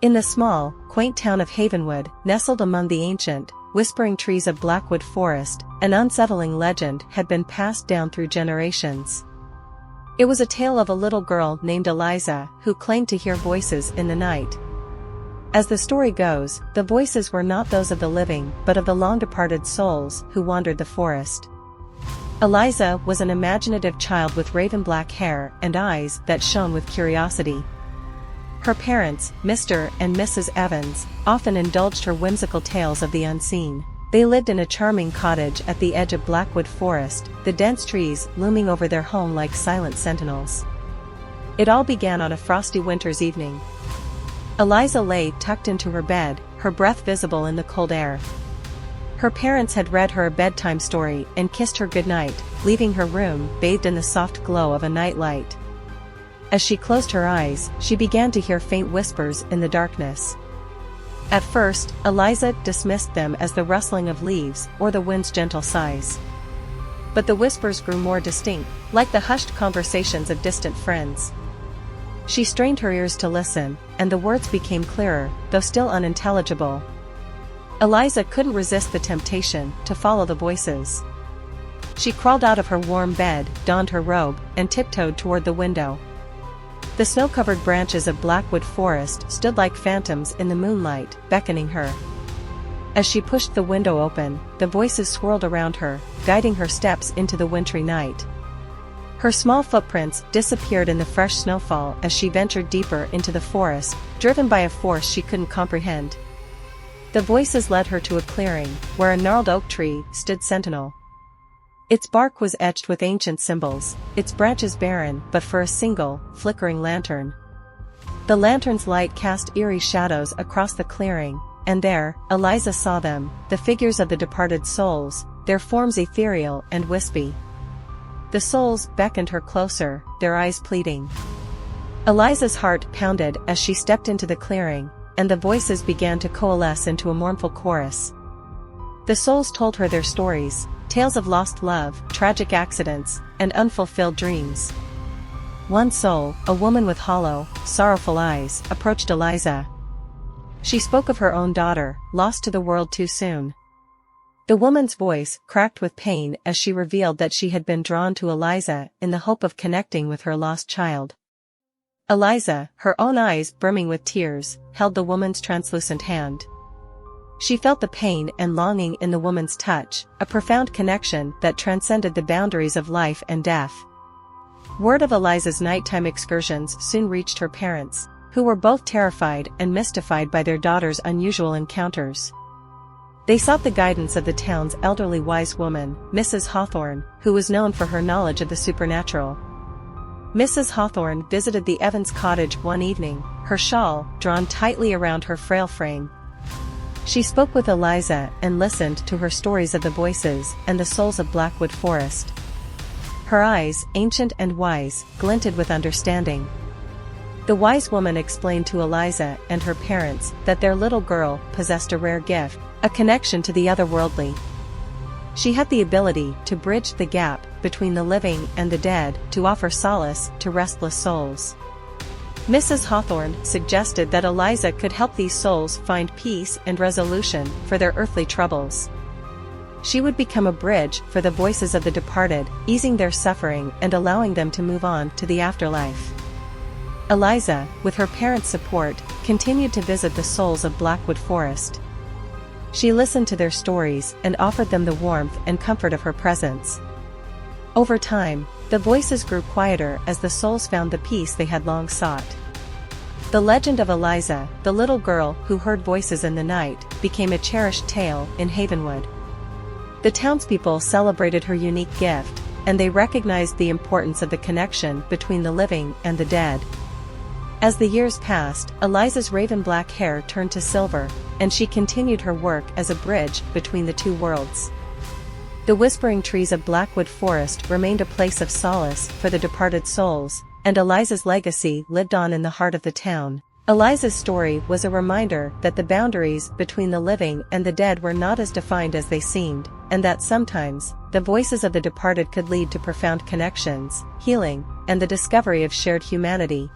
In the small, quaint town of Havenwood, nestled among the ancient, whispering trees of Blackwood Forest, an unsettling legend had been passed down through generations. It was a tale of a little girl named Eliza, who claimed to hear voices in the night. As the story goes, the voices were not those of the living but of the long-departed souls who wandered the forest. Eliza was an imaginative child with raven-black hair and eyes that shone with curiosity. Her parents, Mr. and Mrs. Evans, often indulged her whimsical tales of the unseen. They lived in a charming cottage at the edge of Blackwood Forest, the dense trees looming over their home like silent sentinels. It all began on a frosty winter's evening. Eliza lay tucked into her bed, her breath visible in the cold air. Her parents had read her a bedtime story and kissed her goodnight, leaving her room bathed in the soft glow of a night light. As she closed her eyes, she began to hear faint whispers in the darkness. At first, Eliza dismissed them as the rustling of leaves or the wind's gentle sighs. But the whispers grew more distinct, like the hushed conversations of distant friends. She strained her ears to listen, and the words became clearer, though still unintelligible. Eliza couldn't resist the temptation to follow the voices. She crawled out of her warm bed, donned her robe, and tiptoed toward the window. The snow-covered branches of Blackwood Forest stood like phantoms in the moonlight, beckoning her. As she pushed the window open, the voices swirled around her, guiding her steps into the wintry night. Her small footprints disappeared in the fresh snowfall as she ventured deeper into the forest, driven by a force she couldn't comprehend. The voices led her to a clearing, where a gnarled oak tree stood sentinel. Its bark was etched with ancient symbols, its branches barren but for a single, flickering lantern. The lantern's light cast eerie shadows across the clearing, and there, Eliza saw them, the figures of the departed souls, their forms ethereal and wispy. The souls beckoned her closer, their eyes pleading. Eliza's heart pounded as she stepped into the clearing, and the voices began to coalesce into a mournful chorus. The souls told her their stories, tales of lost love, tragic accidents, and unfulfilled dreams. One soul, a woman with hollow, sorrowful eyes, approached Eliza. She spoke of her own daughter, lost to the world too soon. The woman's voice cracked with pain as she revealed that she had been drawn to Eliza in the hope of connecting with her lost child. Eliza, her own eyes brimming with tears, held the woman's translucent hand. She felt the pain and longing in the woman's touch, a profound connection that transcended the boundaries of life and death. Word of Eliza's nighttime excursions soon reached her parents, who were both terrified and mystified by their daughter's unusual encounters. They sought the guidance of the town's elderly wise woman, Mrs. Hawthorne, who was known for her knowledge of the supernatural. Mrs. Hawthorne visited the Evans cottage one evening, her shawl drawn tightly around her frail frame. She spoke with Eliza and listened to her stories of the voices and the souls of Blackwood Forest. Her eyes, ancient and wise, glinted with understanding. The wise woman explained to Eliza and her parents that their little girl possessed a rare gift, a connection to the otherworldly. She had the ability to bridge the gap between the living and the dead, to offer solace to restless souls. Mrs. Hawthorne suggested that Eliza could help these souls find peace and resolution for their earthly troubles. She would become a bridge for the voices of the departed, easing their suffering and allowing them to move on to the afterlife. Eliza, with her parents' support, continued to visit the souls of Blackwood Forest. She listened to their stories and offered them the warmth and comfort of her presence. Over time, the voices grew quieter as the souls found the peace they had long sought. The legend of Eliza, the little girl who heard voices in the night, became a cherished tale in Havenwood. The townspeople celebrated her unique gift, and they recognized the importance of the connection between the living and the dead. As the years passed, Eliza's raven-black hair turned to silver, and she continued her work as a bridge between the two worlds. The whispering trees of Blackwood Forest remained a place of solace for the departed souls, and Eliza's legacy lived on in the heart of the town. Eliza's story was a reminder that the boundaries between the living and the dead were not as defined as they seemed, and that sometimes, the voices of the departed could lead to profound connections, healing, and the discovery of shared humanity.